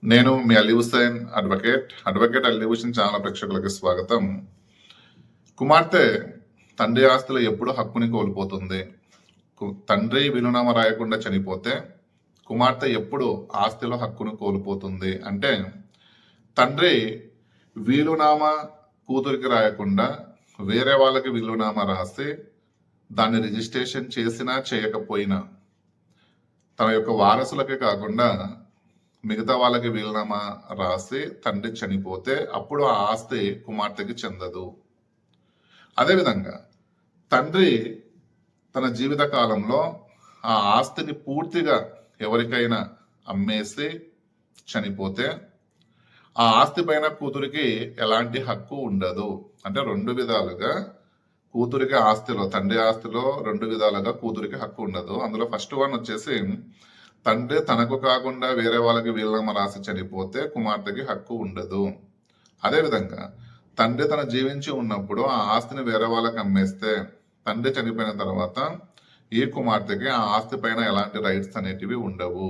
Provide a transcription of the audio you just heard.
నేను మీ Ali Hussain advocate Ali Hussain channel ప్రేక్షకులకి స్వాగతం. కుమార్తె తండ్రి ఆస్తిలో ఎప్పుడు హక్కుని కోల్పోతుంది? తండ్రి వీలునామా రాయకుండా చనిపోతే కుమార్తె ఎప్పుడు ఆస్తిలో హక్కును కోల్పోతుంది అంటే, తండ్రి వీలునామా కూతురికి రాయకుండా వేరే వాళ్ళకి వీలునామా రాసి దాన్ని రిజిస్ట్రేషన్ చేసినా చేయకపోయినా తన యొక్క వారసులకే కాకుండా మిగతా వాళ్ళకి వీలునామా రాసి తండ్రి చనిపోతే అప్పుడు ఆ ఆస్తి కుమార్తెకి చెందదు. అదేవిధంగా తండ్రి తన జీవిత కాలంలో ఆ ఆస్తిని పూర్తిగా ఎవరికైనా అమ్మేసి చనిపోతే ఆ ఆస్తి పైన కూతురికి ఎలాంటి హక్కు ఉండదు. అంటే రెండు విధాలుగా కూతురికి ఆస్తిలో, తండ్రి ఆస్తిలో రెండు విధాలుగా కూతురికి హక్కు ఉండదు. అందులో ఫస్ట్ వన్ వచ్చేసి, తండ్రి తనకు కాకుండా వేరే వాళ్ళకి వీలునామా రాసి చనిపోతే కుమార్తెకి హక్కు ఉండదు. అదేవిధంగా తండ్రి తన జీవించి ఉన్నప్పుడు ఆ ఆస్తిని వేరే వాళ్ళకి అమ్మేస్తే తండ్రి చనిపోయిన తర్వాత ఈ కుమార్తెకి ఆ ఆస్తి పైన ఎలాంటి రైట్స్ అనేటివి ఉండవు.